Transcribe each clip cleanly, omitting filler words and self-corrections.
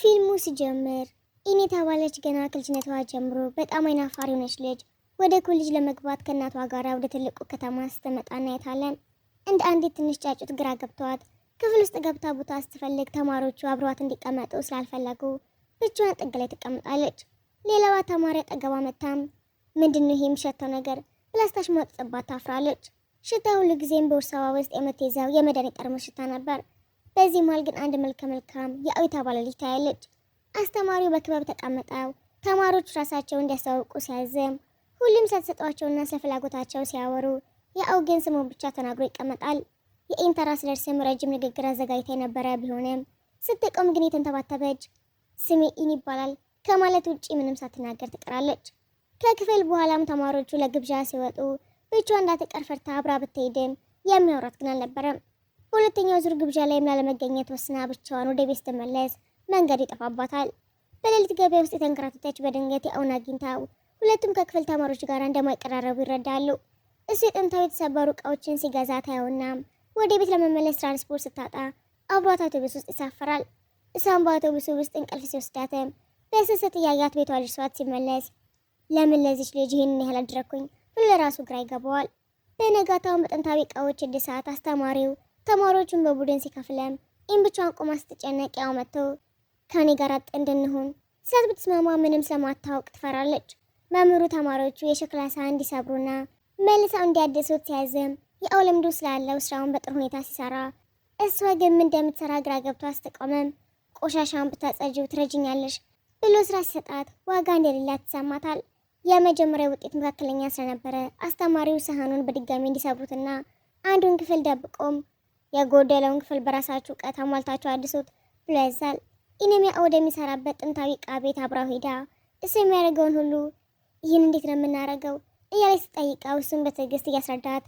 ፊልሙ ሲጀምር ኢኔ የተባለች ገና ከልጅነቷ ጀምሮ በጣም አይናፋር የሆነች ልጅ ወደ ኮሌጅ ለመግባት ከእናቷ ጋር ወደ ትልቁ ከተማ ስትመጣ እናያታለን። እንደ አንዲት ትንሽ ጫጩት ግራ ገብቷት ክፍል ውስጥ ገብታ ቦታ ስትፈልግ ተማሪዎቹ አብረዋት እንዲቀመጡ ስላልፈለጉ ብቻዋን ጥግ ላይ ትቀምጣለች። ሌላዋ ተማሪ አጠገቧ መታም ምንድነው ይሄ የሚሸተው ነገር ብላ ስታሽሟጥጥባት ታፍራለች። ሽታ ሁሉ ጊዜም በቦርሳዋ ውስጥ የምትይዘው የመድኃኒት ጠርሙስ ሽታ ነበር። በዚህ መሃል ግን አንድ መልከ መልካም የአዊ የተባለ ልጅ ታያለች። አስተማሪው በክበብ ተቀምጠው ተማሪዎች ራሳቸውን እንዲያስተዋውቁ ሲያዝም ሁሉም ስለተሰጧቸውና ስለ ፍላጎታቸው ሲያወሩ የአው ግን ስሙን ብቻ ተናግሮ ይቀመጣል። የኢንተራስለር ስም ረጅም ንግግር አዘጋጅታ የነበረ ቢሆንም ስትቆም ግን የተንተባተበች ስሜ ኢን ይባላል ከማለት ውጪ ምንም ሳትናገር ትቀራለች። ከክፍል በኋላም ተማሪዎቹ ለግብዣ ሲወጡ ብቻዋን እንዳትቀር ፈርታ አብራ ብትሄድም የሚያወራት ግን አልነበረም። በሁለተኛው ዙር ግብዣ ላይም ላለመገኘት ወስና ብቻዋን ወደ ቤት ስትመለስ መንገድ ይጠፋባታል። በሌሊት ገበያ ውስጥ የተንከራተተች በድንገት የአውን አግኝታው ሁለቱም ከክፍል ተማሪዎች ጋር እንደማይቀራረቡ ይረዳሉ። እሱ የጥንታዊ የተሰበሩ እቃዎችን ሲገዛ ታየውና ወደ ቤት ለመመለስ ትራንስፖርት ስታጣ አብሯት አውቶቡስ ውስጥ ይሳፈራል። እሷም በአውቶቡሱ ውስጥ እንቅልፍ ሲወስዳትም በስስት እያያት ቤቷ አድርሷት ሲመለስ ለምን ለዚች ልጅ ይህንን ያህል አድረኩኝ ብሎ ለራሱ ግራ ይገባዋል። በነጋታውን በጥንታዊ እቃዎች እድሳት አስተማሪው ተማሪዎቹን በቡድን ሲከፍለም ኢን ብቻዋን ቆማ ስትጨነቅ ያው መጥቶ ከኔ ጋር እንድንሆን ስላት ብትስማማ ምንም ስለማታውቅ ትፈራለች። መምህሩ ተማሪዎቹ የሸክላ ሳህን እንዲሰብሩና መልሰው እንዲያድሱት ሲያዝም የአው ልምዱ ስላለው ስራውን በጥሩ ሁኔታ ሲሰራ እሷ ግን ምን እንደምትሰራ ግራ ገብቶ አስተቆመም። ቆሻሻውን ብታጸጂው ትረጅኛለሽ ብሎ ስራ ሲሰጣት ዋጋ እንደሌላት ይሰማታል። የመጀመሪያ ውጤት መካከለኛ ስለነበረ አስተማሪው ሳህኑን በድጋሚ እንዲሰብሩትና አንዱን ክፍል ደብቆም የጎደለውን ክፍል በራሳችሁ እውቀት አሟልታችሁ አድሱት ብሎ ያዛል። ኢኔሚያ ወደሚሰራበት ጥንታዊ ዕቃ ቤት አብራው ሄዳ እሱ የሚያደርገውን ሁሉ ይህን እንዴት ነው የምናደርገው እያለች ስትጠይቀው እሱን በትዕግስት እያስረዳት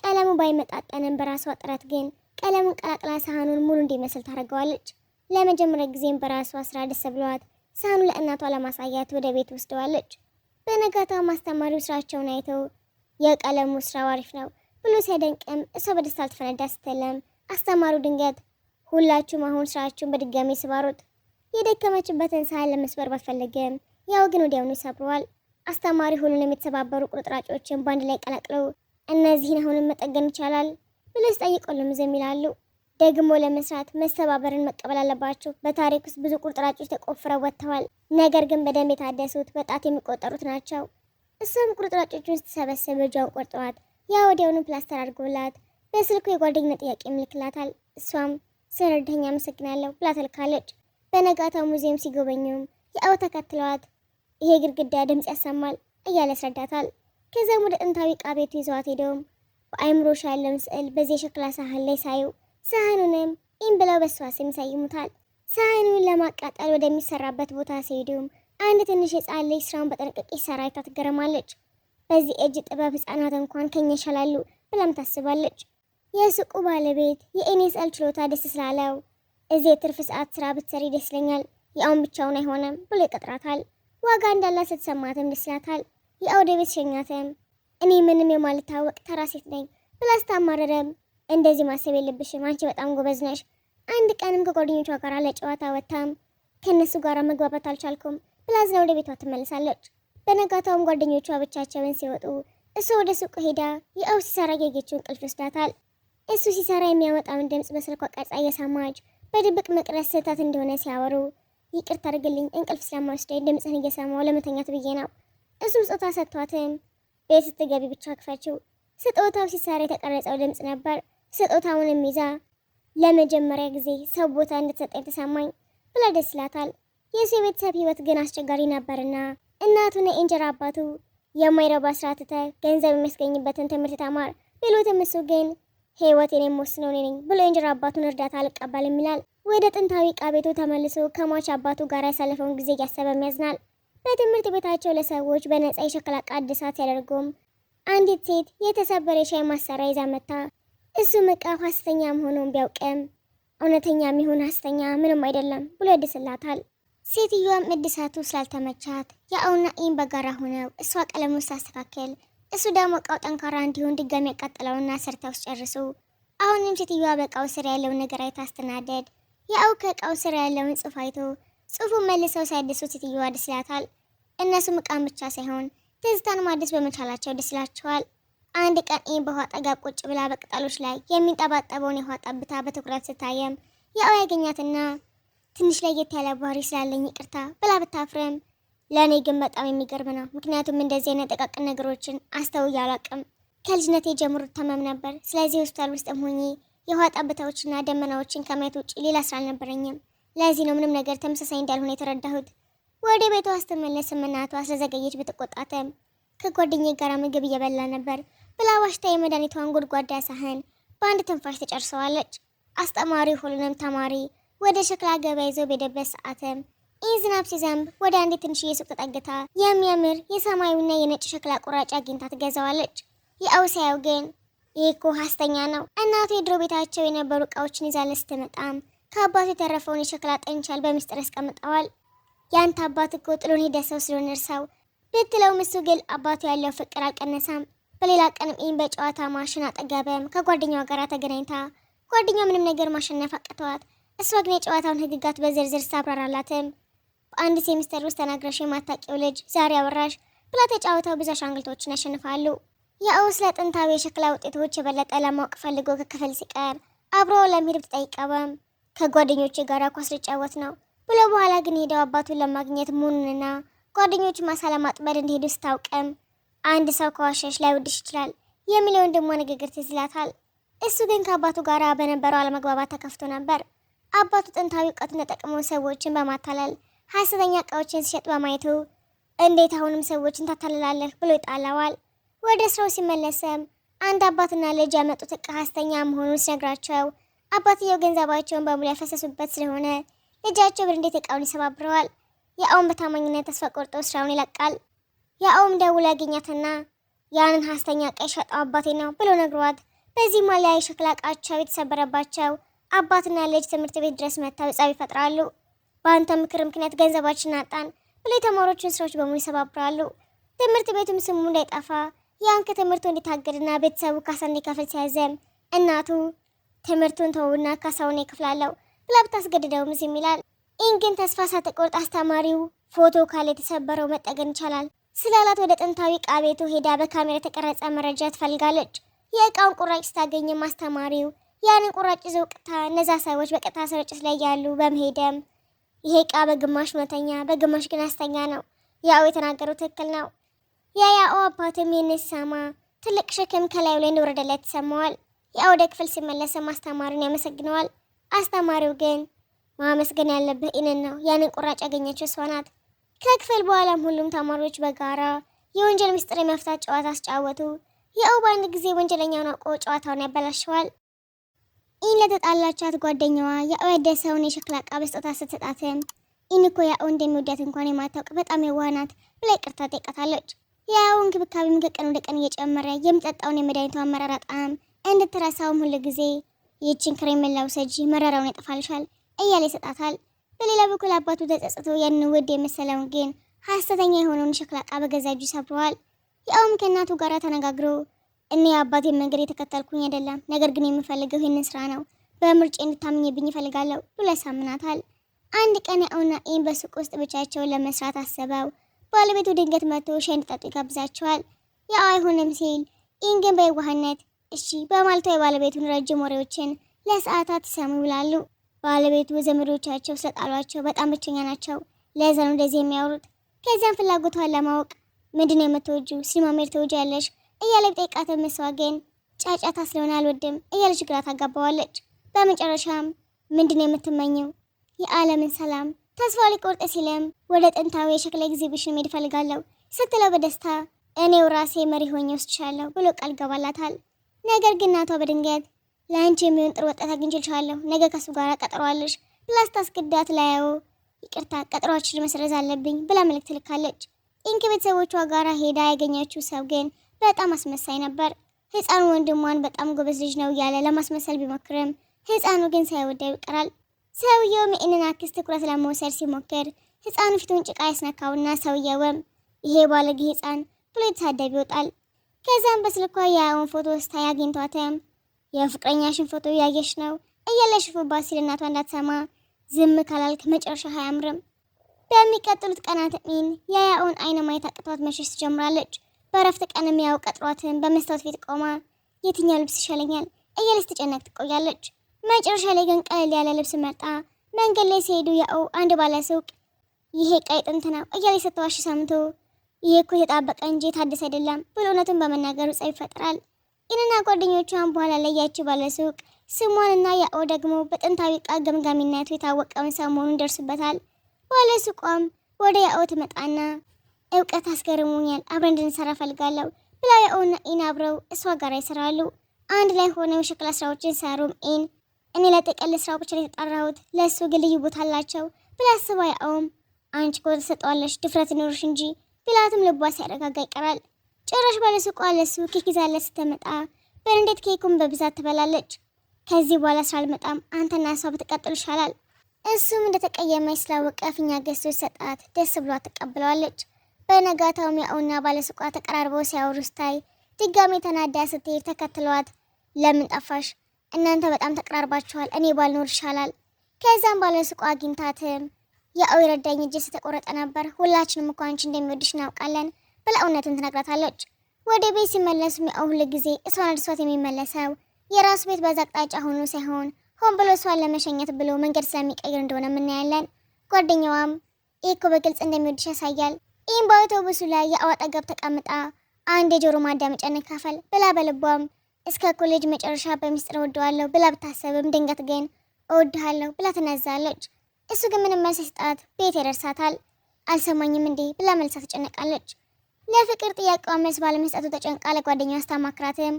ቀለሙ ባይመጣጠንም በራሷ ጥረት ግን ቀለሙን ቀላቅላ ሳህኑን ሙሉ እንዲመስል ታደርገዋለች። ለመጀመሪያ ጊዜም በራሷ ስራ ደስ ብሏት ሳህኑ ለእናቷ ለማሳያት ወደ ቤት ወስደዋለች። በነጋታው አስተማሪው ስራቸውን አይተው የቀለሙ ስራው አሪፍ ነው ብሎ ሲያደንቅም እሷ በደስታ ልትፈነዳ ስትለም አስተማሪው ድንገት ሁላችሁም አሁን ስራችሁን በድጋሚ ስባሩት። የደከመችበትን ሳህን ለመስበር ባትፈልግም ያው ግን ወዲያውኑ ይሰብረዋል። አስተማሪ ሁሉንም የተሰባበሩ ቁርጥራጮችን በአንድ ላይ ቀላቅለው እነዚህን አሁንም መጠገን ይቻላል ብሎ ሲጠይቁልም ዝም ይላሉ። ደግሞ ለመስራት መሰባበርን መቀበል አለባቸው። በታሪክ ውስጥ ብዙ ቁርጥራጮች ተቆፍረው ወጥተዋል። ነገር ግን በደንብ የታደሱት በጣት የሚቆጠሩት ናቸው። እሷም ቁርጥራጮቹን ስትሰበስብ እጇን ቆርጠዋት ያ ወዲያውኑ ፕላስተር አድርጎላት በስልኩ የጓደኝነት ጥያቄ ይልክላታል። እሷም ስለረዳኸኝ አመሰግናለሁ ብላ ትልካለች። በነጋታው ሙዚየም ሲጎበኙም የአው ተከትለዋት ይሄ ግድግዳ ድምፅ ያሰማል እያለ ያስረዳታል። ከዚያም ወደ ጥንታዊ ዕቃ ቤቱ ይዘዋት ሄደውም በአይምሮሽ ያለውን ስዕል በዚህ የሸክላ ሳህን ላይ ሳዩ ሳህኑንም ኢን ብለው በሷ ስም ይሰይሙታል። ሳህኑን ለማቃጠል ወደሚሰራበት ቦታ ሲሄዱም አንድ ትንሽ የጻን ልጅ ስራውን በጥንቃቄ ሲሰራ አይታ ትገረማለች። በዚህ እጅ ጥበብ ህፃናት እንኳን ከኛ ይሻላሉ ብላም ታስባለች። የሱቁ ባለቤት የኢኔ ስዕል ችሎታ ደስ ስላለው እዚህ የትርፍ ሰዓት ስራ ብትሰሪ ደስ ይለኛል፣ የአሁን ብቻውን አይሆንም ብሎ ይቀጥራታል። ዋጋ እንዳላት ስትሰማትም ደስ ይላታል። የአውደ ቤት ሸኛትም እኔ ምንም የማልታወቅ ተራ ሴት ነኝ ብላ ስታማረረም እንደዚህ ማሰብ የለብሽም አንቺ በጣም ጎበዝ ነሽ። አንድ ቀንም ከጓደኞቿ ጋር ለጨዋታ ወጥታም ከእነሱ ጋር መግባባት አልቻልኩም ብላ ዝላ ወደ ቤቷ ትመልሳለች። በነጋታውም ጓደኞቿ ብቻቸውን ሲወጡ እሱ ወደ ሱቁ ሄዳ የአው ሲሰራ ያገኘችውን እንቅልፍ ወስዳታል። እሱ ሲሰራ የሚያወጣውን ድምፅ በስልኳ ቀርጻ እየሰማች በድብቅ መቅረጽ ስህተት እንደሆነ ሲያወሩ ይቅርታ አድርግልኝ እንቅልፍ ስለማይወስደኝ ድምፅህን እየሰማው ለመተኛት ብዬ ነው። እሱም ስጦታ ሰጥቷትም ቤት ስትገቢ ብቻ ክፈችው። ስጦታው ሲሰራ የተቀረጸው ድምፅ ነበር። ስጦታውንም ይዛ ለመጀመሪያ ጊዜ ሰው ቦታ እንድትሰጠኝ ተሰማኝ ብላ ደስ ይላታል። የሱ የቤተሰብ ህይወት ግን አስቸጋሪ ነበርና እናቱና የእንጀራ አባቱ የማይረባ ስራ ትተህ ገንዘብ የሚያስገኝበትን ትምህርት ተማር ቢሉትም እሱ ግን ህይወቴን የምወስነው እኔ ነኝ ብሎ የእንጀራ አባቱን እርዳታ አልቀበልም ይላል። ወደ ጥንታዊ ዕቃ ቤቱ ተመልሶ ከሟች አባቱ ጋር ያሳለፈውን ጊዜ እያሰበም ያዝናል። በትምህርት ቤታቸው ለሰዎች በነፃ የሸክላ ዕቃ እድሳት ሲያደርጉም አንዲት ሴት የተሰበረ የሻይ ማሰሪያ ይዛ መታ እሱም ዕቃው ሐሰተኛ መሆኑን ቢያውቅም እውነተኛ የሚሆን ሐሰተኛ ምንም አይደለም ብሎ ያድስላታል። ሴትዮዋም እድሳቱ ስላልተመቻት የአውና ኢን በጋራ ሆነው እሷ ቀለሙን ስታስተካክል እሱ ደግሞ ዕቃው ጠንካራ እንዲሆን ድጋሚ ያቃጠለውና ሰርተው ጨርሱ። አሁንም ሴትዮዋ በዕቃው ስር ያለውን ነገር አይታ አስተናደድ። የአው ከዕቃው ስር ያለውን ጽሑፍ አይቶ ጽሑፉን መልሰው ሲያድሱት ሴትዮዋ ደስ ይላታል። እነሱም ዕቃን ብቻ ሳይሆን ትዝታን ማደስ በመቻላቸው ደስ ይላቸዋል። አንድ ቀን ኢን በውሃ አጠገብ ቁጭ ብላ በቅጠሎች ላይ የሚንጠባጠበውን የውሃ ጠብታ በትኩረት ስታየም ያው ያገኛትና ትንሽ ለየት ያለ ባህሪ ስላለኝ ይቅርታ ብላ ብታፍርም ለእኔ ግን በጣም የሚገርም ነው። ምክንያቱም እንደዚህ አይነት ጥቃቅን ነገሮችን አስተውዬ አላውቅም። ከልጅነቴ ጀምሮ ታመም ነበር። ስለዚህ ሆስፒታል ውስጥም ሆኜ የውሃ ጠብታዎችና ደመናዎችን ከማየት ውጭ ሌላ ስራ አልነበረኝም። ለዚህ ነው ምንም ነገር ተመሳሳይ እንዳልሆነ የተረዳሁት። ወደ ቤቷ ስትመለስም እናቷ ስለዘገየች ብትቆጣትም ከጓደኛዬ ጋር ምግብ እየበላ ነበር ብላ ዋሽታ የመድኃኒቷን ጎድጓዳ ሳህን በአንድ ትንፋሽ ተጨርሰዋለች። አስተማሪ ሁሉንም ተማሪ ወደ ሸክላ ገበያ ይዘው በሄደበት ሰዓትም ይህ ዝናብ ሲዘንብ ወደ አንዲት ትንሽዬ ሱቅ ተጠግታ የሚያምር የሰማያዊና የነጭ ሸክላ ቁራጭ አግኝታ ትገዛዋለች። የአውሳያው ግን ይህ እኮ ሀስተኛ ነው። እናቱ የድሮ ቤታቸው የነበሩ እቃዎችን ይዛለች ስትመጣም ከአባቱ የተረፈውን የሸክላ ጠንቻል በምስጢር ያስቀምጠዋል። ያንተ አባት እኮ ጥሎን ሄደ ሰው ስለሆነ እርሳው ብትለው እሱ ግን አባቱ ያለው ፍቅር አልቀነሳም። በሌላ ቀንም ይህን በጨዋታ ማሽን አጠገበም ከጓደኛዋ ጋር ተገናኝታ ጓደኛዋ ምንም ነገር ማሸነፍ አቅተዋት፣ እሷ ግን የጨዋታውን ህግጋት በዝርዝር ሳብራራላትም በአንድ ሴሚስተር ውስጥ ተናግረሽ የማታውቂው ልጅ ዛሬ አወራሽ ብላ ተጫውተው ብዙ አሻንጉሊቶችን ያሸንፋሉ። ያው ስለ ጥንታዊ የሸክላ ውጤቶች የበለጠ ለማወቅ ፈልጎ ከክፍል ሲቀር አብረው ለመሄድ ብትጠይቀውም ከጓደኞቼ ጋር ኳስ ልጫወት ነው ብሎ በኋላ ግን ሄደው አባቱን ለማግኘት መሆኑንና ጓደኞቹ ማሳ ለማጥመድ እንደሄዱ ስታውቅም አንድ ሰው ከዋሸሽ ላይወድሽ ይችላል የሚለው ወንድሟ ንግግር ትዝ ይላታል። እሱ ግን ከአባቱ ጋር በነበረው አለመግባባት ተከፍቶ ነበር። አባቱ ጥንታዊ እውቀቱን ተጠቅሞ ሰዎችን በማታለል ሐሰተኛ እቃዎችን ሲሸጥ በማየቱ እንዴት አሁንም ሰዎችን ታታልላለህ ብሎ ይጣላዋል። ወደ ስራው ሲመለስም አንድ አባትና ልጅ ያመጡት እቃ ሐሰተኛ መሆኑን ሲነግራቸው አባትየው ገንዘባቸውን በሙሉ ያፈሰሱበት ስለሆነ ልጃቸው በእንዴት እቃውን ይሰባብረዋል። ያውም በታማኝነት ተስፋ ቆርጦ ስራውን ይለቃል። ያውም ደውሎ ያገኛትና ያንን ሐሰተኛ እቃ የሸጠው አባቴ ነው ብሎ ነግሯት በዚህ ማሊያ የሸክላ እቃቸው የተሰበረባቸው አባትና ልጅ ትምህርት ቤት ድረስ መጥተው ጸብ ይፈጥራሉ። በአንተ ምክር ምክንያት ገንዘባችን አጣን ብሎ የተማሪዎችን ስራዎች በሙሉ ይሰባብራሉ። ትምህርት ቤቱም ስሙ እንዳይጠፋ ያን ከትምህርቱ እንዲታገድና ቤተሰቡ ካሳ እንዲከፍል ሲያዘም እናቱ ትምህርቱን ተውና ካሳውን ይከፍላለሁ ብላ ብታስገድደውም ዝም ይላል። ኢን ግን ተስፋ ሳትቆርጥ አስተማሪው ፎቶ ካለ የተሰበረው መጠገን ይቻላል ስላላት ወደ ጥንታዊ ዕቃ ቤቱ ሄዳ በካሜራ የተቀረጸ መረጃ ትፈልጋለች። የእቃውን ቁራጭ ስታገኝም አስተማሪው ያንን ቁራጭ ይዘው ቅታ እነዛ ሰዎች በቀጥታ ስርጭት ላይ ያሉ በመሄደም ይሄ ዕቃ በግማሽ እውነተኛ በግማሽ ግን ሐሰተኛ ነው፣ ያው የተናገረው ትክክል ነው። የያኦ አባትም ይህን ሲሰማ ትልቅ ሸክም ከላዩ ላይ እንደወረደለት ተሰማዋል። ያው ወደ ክፍል ሲመለስም አስተማሪውን ያመሰግነዋል። አስተማሪው ግን ማመስገን ያለብህ ኢንን ነው፣ ያንን ቁራጭ ያገኘችው እሷ ናት። ከክፍል በኋላም ሁሉም ተማሪዎች በጋራ የወንጀል ምስጢር የመፍታት ጨዋታ አስጫወቱ። ያው በአንድ ጊዜ ወንጀለኛውን አውቆ ጨዋታውን ያበላሸዋል። ኢን ለተጣላቻት ጓደኛዋ ያው ያደሰውን የሸክላ ዕቃ በስጦታ ስትሰጣትም ኢን እኮ ያው እንደሚወዳት እንኳን የማታውቅ በጣም የዋህ ናት ብላ ይቅርታ ጠይቃታለች። ያው እንክብካቤም ከቀን ወደ ቀን እየጨመረ የምጠጣውን የመድኃኒቷ አመራር ጣዕም እንድትረሳውም ሁሉ ጊዜ ይህችን ክሬም ላውሰጂ መረራውን ያጠፋልሻል እያለ ይሰጣታል። በሌላ በኩል አባቱ ተጸጽቶ ያን ውድ የመሰለውን ግን ሐሰተኛ የሆነውን ሸክላ ዕቃ በገዛ እጁ ሰብረዋል። ያውም ከእናቱ ጋር ተነጋግሮ እኔ የአባቴን መንገድ የተከተልኩኝ አይደለም፣ ነገር ግን የምፈልገው ይህንን ስራ ነው፣ በምርጬ እንድታምኝብኝ ይፈልጋለሁ ብሎ ያሳምናታል። አንድ ቀን ያውና ኢን በሱቅ ውስጥ ብቻቸውን ለመስራት አስበው ባለቤቱ ድንገት መጥቶ ሻይ እንዲጠጡ ይጋብዛቸዋል። ያው አይሆንም ሲል ኢን ግን በየዋህነት እሺ በማለቷ የባለቤቱን ረጅም ወሬዎችን ለሰዓታት ሲሰሙ ይውላሉ። ባለቤቱ ዘመዶቻቸው ስለጣሏቸው በጣም ብቸኛ ናቸው፣ ለዛ ነው እንደዚህ የሚያወሩት። ከዚያም ፍላጎቷን ለማወቅ ምንድነው የምትወጂው? ሲኒማ መሄድ ትወጃለሽ እያለ ቢጠይቃትም እሷ ግን ጫጫታ ስለሆነ አልወድም እያለች ግራ ታጋባዋለች። በመጨረሻም ምንድነው የምትመኘው? የዓለምን ሰላም። ተስፋ ሊቆርጥ ሲልም ወደ ጥንታዊ የሸክላ ኤግዚቢሽን መሄድ እፈልጋለሁ ስትለው በደስታ እኔው ራሴ መሪ ሆኜ ወስድሻለሁ ብሎ ቃል ገባላታል። ነገር ግን እናቷ በድንገት ለአንቺ የሚሆን ጥሩ ወጣት አግኝቼልሻለሁ፣ ነገ ከሱ ጋር ቀጠሯለሽ ብላ ስታስገዳት ላየው ይቅርታ ቀጠሯችን መሰረዝ አለብኝ ብላ መልእክት ልካለች። ኢን ከቤተሰቦቿ ጋር ሄዳ ያገኘችው ሰው ግን በጣም አስመሳይ ነበር። ህፃኑ ወንድሟን በጣም ጎበዝ ልጅ ነው እያለ ለማስመሰል ቢሞክርም ህፃኑ ግን ሳይወደው ይቀራል። ሰውየውም የኢንን አክስት ትኩረት ለመውሰድ ሲሞክር ህፃኑ ፊቱን ጭቃ ያስነካውና ሰውየውም ይሄ ባለጌ ህፃን ብሎ የተሳደብ ይወጣል። ከዛም በስልኳ የያውን ፎቶ ስታይ አግኝቷትም የፍቅረኛሽን ፎቶ ያየሽ ነው እያለ ሽፉባት ሲል እናቷ እንዳትሰማ ዝም ካላልክ መጨረሻ አያምርም በሚቀጥሉት ቀናት ኢን የያኦን አይን ማየት አቅቷት መሸሽ ትጀምራለች። በረፍት ቀንም ያው ቀጥሯትን በመስታወት ፊት ቆማ የትኛው ልብስ ይሻለኛል እያለች ትጨነቅ ትቆያለች። መጨረሻ ላይ ግን ቀለል ያለ ልብስ መርጣ መንገድ ላይ ሲሄዱ ያኦ አንድ ባለሱቅ ይሄ ቀይ ጥንት ነው እያለች ስትዋሽ ሰምቶ ይሄ እኮ የተጣበቀ እንጂ የታደሰ አይደለም ብሎ እውነቱን በመናገሩ ጸብ ይፈጥራል። ኢንና ጓደኞቿን በኋላ ላይ ያቺ ባለሱቅ ስሟንና ያኦ ደግሞ በጥንታዊ ዕቃ ገምጋሚነቱ የታወቀውን ሰው መሆኑን ይደርሱበታል። ባለሱቋም ወደ ያኦ ትመጣና እውቀት አስገርሞኛል አብረን እንድንሰራ ፈልጋለሁ ብላ ያኦና ኢን አብረው እሷ ጋር ይሰራሉ። አንድ ላይ ሆነው የሸክላ ስራዎችን ሰሩም ኢን እኔ ለጥቅል ስራው ብቻ የተጠራሁት ለእሱ ግን ልዩ ቦታ አላቸው ብላ አስባ ያኦም አንቺ እኮ ትሰጠዋለሽ ድፍረት ኖርሽ እንጂ ቢላትም ልቧ ሲያረጋጋ ይቀራል። ጭራሽ ባለሱቋ ለሱ ኬክ ይዛለት ስትመጣ በእንዴት ኬኩን በብዛት ትበላለች። ከዚህ በኋላ ስራ አልመጣም አንተና እሷ ብትቀጥሉ ይሻላል። እሱም እንደተቀየመች ስላወቀ ፊኛ ገዝቶ ሰጣት። ደስ ብሏት ተቀብለዋለች። በነጋታውም ያኦና ባለሱቋ ተቀራርበው ሲያወሩ ስታይ ድጋሜ ተናዳ ስትሄድ ተከትሏት ለምን ጠፋሽ? እናንተ በጣም ተቀራርባችኋል፣ እኔ ባልኖር ይሻላል። ከዛም ባለሱቋ አግኝታትም ያኦ የረዳኝ እጄ ስለተቆረጠ ነበር፣ ሁላችንም እኮ አንቺ እንደሚወድሽ እናውቃለን ብላ እውነቱን ትነግራታለች። ወደ ቤት ሲመለሱም ያኦ ሁል ጊዜ እሷን አድርሷት የሚመለሰው የራሱ ቤት በዛ አቅጣጫ ሆኖ ሳይሆን ሆን ብሎ እሷን ለመሸኘት ብሎ መንገድ ስለሚቀይር እንደሆነ የምናያለን። ጓደኛዋም ይህ እኮ በግልጽ እንደሚወድሽ ያሳያል። ይህም በአውቶቡሱ ላይ ያኦ አጠገብ ተቀምጣ አንድ የጆሮ ማዳመጫ እንካፈል ብላ በልቧም እስከ ኮሌጅ መጨረሻ በሚስጥር እወደዋለሁ ብላ ብታሰብም ድንገት ግን እወድሃለሁ ብላ ትነዛለች። እሱ ግን ምንም መልስ ሲሰጣት ቤት ያደርሳታል። አልሰማኝም እንዴ ብላ መልሳ ትጨነቃለች። ለፍቅር ጥያቄዋ መልስ ባለመስጠቱ ተጨንቃ ለጓደኛዋ አስታማክራትም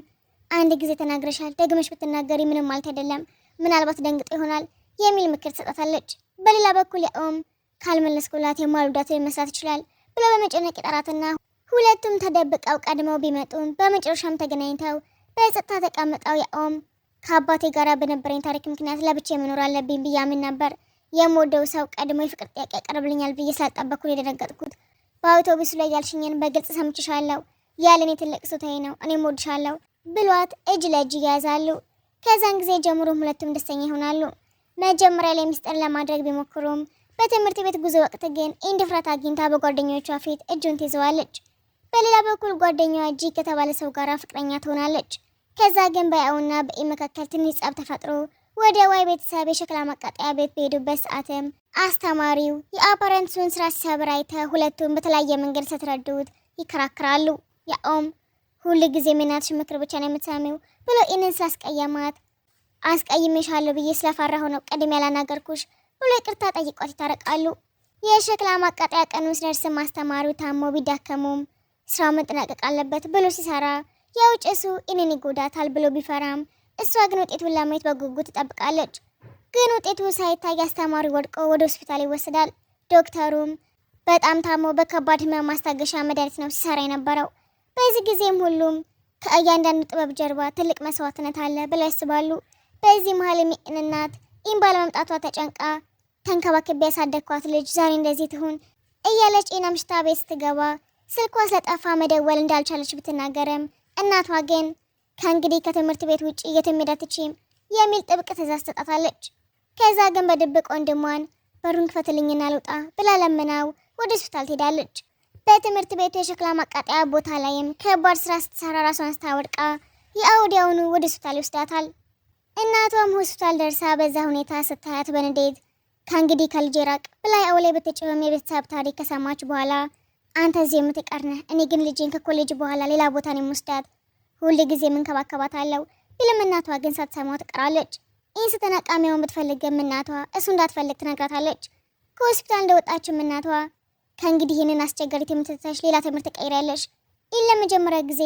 አንድ ጊዜ ተናግረሻል፣ ደግመሽ ብትናገሪ ምንም ማለት አይደለም፣ ምናልባት ደንግጦ ይሆናል የሚል ምክር ትሰጣታለች። በሌላ በኩል ያኦም ካልመለስኩላት የማልወዳት መስራት ይችላል ብሎ በመጨነቅ ይጠራትና ሁለቱም ተደብቀው ቀድመው ቢመጡም በመጨረሻም ተገናኝተው በጸጥታ ተቀምጠው ያኦም ከአባቴ ጋር በነበረኝ ታሪክ ምክንያት ለብቻ መኖር አለብኝ ብዬ አምን ነበር። የምወደው ሰው ቀድሞ የፍቅር ጥያቄ ያቀርብልኛል ብዬ ስላልጠበቅኩ የደነገጥኩት። በአውቶቡሱ ላይ ያልሽኝን በግልጽ ሰምችሻለሁ፣ ያለኔ ትልቅ ስጦታዬ ነው፣ እኔም እወድሻለሁ ብሏት እጅ ለእጅ ይያዛሉ። ከዛን ጊዜ ጀምሮም ሁለቱም ደስተኛ ይሆናሉ። መጀመሪያ ላይ ሚስጥር ለማድረግ ቢሞክሩም በትምህርት ቤት ጉዞ ወቅት ግን ድፍረት አግኝታ በጓደኞቿ ፊት እጁን ትይዘዋለች። በሌላ በኩል ጓደኛዋ ጂክ ከተባለ ሰው ጋር ፍቅረኛ ትሆናለች። ከዛ ግን በያኦና በኢ መካከል ትንሽ ጸብ ተፈጥሮ ወደ ዋይ ቤተሰብ የሸክላ ማቃጠያ ቤት በሄዱበት ሰዓትም አስተማሪው የአፓረንቱን ስራ ሲሰብር አይተው ሁለቱም በተለያየ መንገድ ስትረዱት ይከራከራሉ። ያኦም ሁል ጊዜ የእናትሽ ምክር ብቻ ነው የምትሰሚው ብሎ ኢንን ስላስቀየማት አስቀይሜሻለሁ ብዬ ስለፈራሁ ነው ቀድሜ ያላናገርኩሽ ብሎ ይቅርታ ጠይቋት ይታረቃሉ። የሸክላ ማቃጠያ ቀኑ ሲደርስም አስተማሪው ታሞ ቢዳከሙም ስራው መጠናቀቅ አለበት ብሎ ሲሰራ ያው ጭሱ ኢንን ይጎዳታል ብሎ ቢፈራም እሷ ግን ውጤቱን ለማየት በጉጉት ትጠብቃለች። ግን ውጤቱ ሳይታይ አስተማሪው ወድቆ ወደ ሆስፒታል ይወሰዳል። ዶክተሩም በጣም ታሞ በከባድ ህመም ማስታገሻ መድኃኒት ነው ሲሰራ የነበረው። በዚህ ጊዜም ሁሉም ከእያንዳንዱ ጥበብ ጀርባ ትልቅ መስዋዕትነት አለ ብለው ያስባሉ። በዚህ መሀል የሚኢን እናት ኢን ባለመምጣቷ ተጨንቃ ተንከባክቤ ያሳደግኳት ልጅ ዛሬ እንደዚህ ትሁን እያለች ኢን አምሽታ ቤት ስትገባ ስልኳ ስለጠፋ መደወል እንዳልቻለች ብትናገርም እናቷ ግን ከእንግዲህ ከትምህርት ቤት ውጭ የትም መሄድ አትችይም የሚል ጥብቅ ትዕዛዝ ትሰጣታለች። ከዛ ግን በድብቅ ወንድሟን በሩን ክፈትልኝና ልውጣ ብላ ለምናው ወደ ሆስፒታል ትሄዳለች። በትምህርት ቤቱ የሸክላ ማቃጠያ ቦታ ላይም ከባድ ስራ ስትሰራ ራሷን ስታወድቃ የአውዲያውኑ ወደ ሆስፒታል ይወስዳታል። እናቷም ሆስፒታል ደርሳ በዛ ሁኔታ ስታያት በንዴት ከእንግዲህ ከልጄ ራቅ ብላ ያው ላይ በተጨማሪ የቤተሰብ ታሪክ ከሰማች በኋላ አንተ እዚህ የምትቀር ነህ፣ እኔ ግን ልጄን ከኮሌጅ በኋላ ሌላ ቦታ ነው የምወስዳት፣ ሁል ጊዜ የምንከባከባታለሁ ቢልም እናቷ ግን ሳትሰማው ትቀራለች። ይህን ስተናቃሚውን ብትፈልግም እናቷ እሱ እንዳትፈልግ ትነግራታለች። ከሆስፒታል እንደወጣችም እናቷ ከእንግዲህ ይህንን አስቸጋሪ ትምህርት ትተሽ ሌላ ትምህርት ትቀይሪያለሽ፣ ይህን ለመጀመሪያ ጊዜ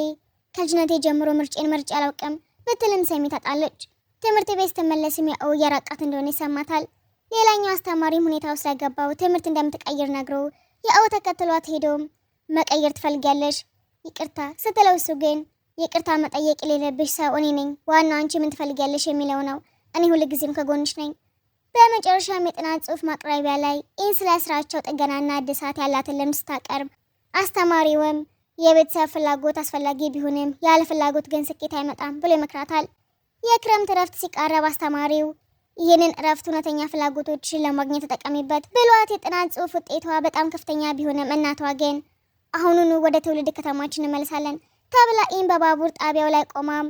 ከልጅነቴ ጀምሮ ምርጬን መርጬ አላውቅም ብትልም ሰሚ ታጣለች። ትምህርት ቤት ስትመለስም ያው እየራቃት እንደሆነ ይሰማታል። ሌላኛው አስተማሪም ሁኔታው ስለገባው ትምህርት እንደምትቀይር ነግሮ ያው ተከትሏት ሄዶም መቀየር ትፈልጊያለሽ ይቅርታ ስትለው እሱ ግን ይቅርታ መጠየቅ የሌለብሽ ሰው እኔ ነኝ፣ ዋናው አንቺ ምን ትፈልጊያለሽ የሚለው ነው፣ እኔ ሁልጊዜም ከጎንሽ ነኝ። በመጨረሻም የጥናት ጽሑፍ ማቅረቢያ ላይ ኢን ስለ ስራቸው ጥገናና እድሳት ያላትን ልምድ ስታቀርብ አስተማሪውም የቤተሰብ ፍላጎት አስፈላጊ ቢሆንም ያለ ፍላጎት ግን ስኬት አይመጣም ብሎ ይመክራታል። የክረምት እረፍት ሲቃረብ አስተማሪው ይህንን እረፍት እውነተኛ ፍላጎቶችን ለማግኘት ተጠቀሚበት ብሏት የጥናት ጽሑፍ ውጤቷ በጣም ከፍተኛ ቢሆንም እናቷ ግን አሁኑኑ ወደ ትውልድ ከተማችን እንመለሳለን ተብላ ኢን በባቡር ጣቢያው ላይ ቆማም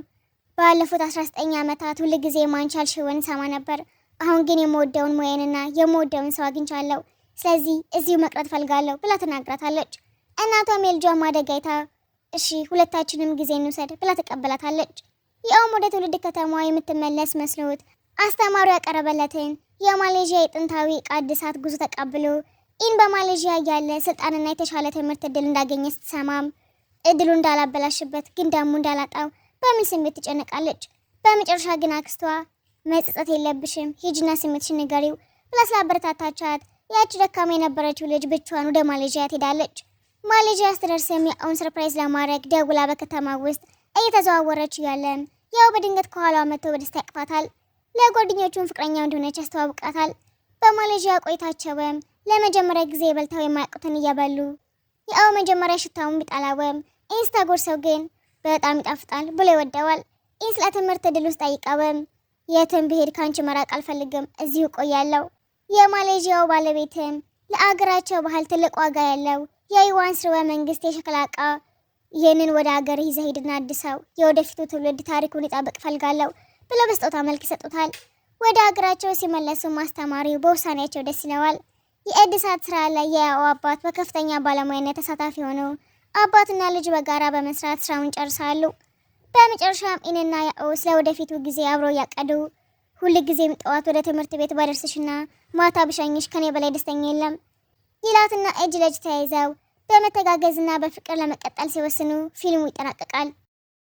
ባለፉት 19 ዓመታት ሁል ጊዜ ማንቻልሽውን ሰማ ነበር። አሁን ግን የምወደውን ሙያንና የምወደውን ሰው አግኝቻለሁ። ስለዚህ እዚሁ መቅረት ፈልጋለሁ ብላ ተናግራታለች። እናቷም የልጇን ማደግ አይታ እሺ ሁለታችንም ጊዜ እንውሰድ ብላ ተቀበላታለች። ያውም ወደ ትውልድ ከተማዋ የምትመለስ መስሎት አስተማሪው ያቀረበለትን የማሌዥያ የጥንታዊ ዕቃ እድሳት ጉዞ ተቀብሎ ኢን በማሌዥያ ያለ ስልጣንና የተሻለ ትምህርት እድል እንዳገኘ ስትሰማም እድሉ እንዳላበላሽበት ግን ደግሞ እንዳላጣው በሚል ስሜት ትጨነቃለች። በመጨረሻ ግን አክስቷ መጸጸት የለብሽም ሂጂና ስሜትሽን ንገሪው ብላ ስላበረታታቻት ያቺ ደካማ የነበረችው ልጅ ብቻዋን ወደ ማሌዥያ ትሄዳለች። ማሌዥያ ስትደርስም ያውን ሰርፕራይዝ ለማድረግ ደውላ በከተማ ውስጥ እየተዘዋወረች ያለም ያው በድንገት ከኋላዋ መጥቶ በደስታ ያቅፋታል። ለጓደኞቹም ፍቅረኛው እንደሆነች ያስተዋውቃታል። በማሌዥያ ቆይታቸውም ለመጀመሪያ ጊዜ በልተው የማያውቁትን እየበሉ ያው መጀመሪያ ሽታውን ቢጠላውም ኢንስታጎርሰው ግን በጣም ይጣፍጣል ብሎ ይወደዋል። ኢን ስለ ትምህርት እድል ውስጥ ጠይቀውም የትም ብሄድ ካንቺ መራቅ አልፈልግም እዚሁ ቆያለሁ። የማሌዥያው ባለቤትም ለአገራቸው ባህል ትልቅ ዋጋ ያለው የዩዋን ስርወ መንግስት የሸክላ ዕቃ ይህንን ወደ ሀገር ይዘህ ሂድና አድሰው የወደፊቱ ትውልድ ታሪኩን ይጠብቅ ፈልጋለሁ ብሎ በስጦታ መልክ ይሰጡታል። ወደ ሀገራቸው ሲመለሱ አስተማሪው በውሳኔያቸው ደስ ይለዋል። የእድሳት ስራ ላይ የያው አባት በከፍተኛ ባለሙያነት ተሳታፊ ሆነው አባትና ልጅ በጋራ በመስራት ስራውን ጨርሳሉ። በመጨረሻም ኢንና ያው ስለ ወደፊቱ ጊዜ አብረው ያቀዱ ሁል ጊዜም ጠዋት ወደ ትምህርት ቤት ባደርስሽና ማታ ብሸኝሽ ከኔ በላይ ደስተኛ የለም ይላትና እጅ ለእጅ ተያይዘው በመተጋገዝና በፍቅር ለመቀጠል ሲወስኑ ፊልሙ ይጠናቀቃል።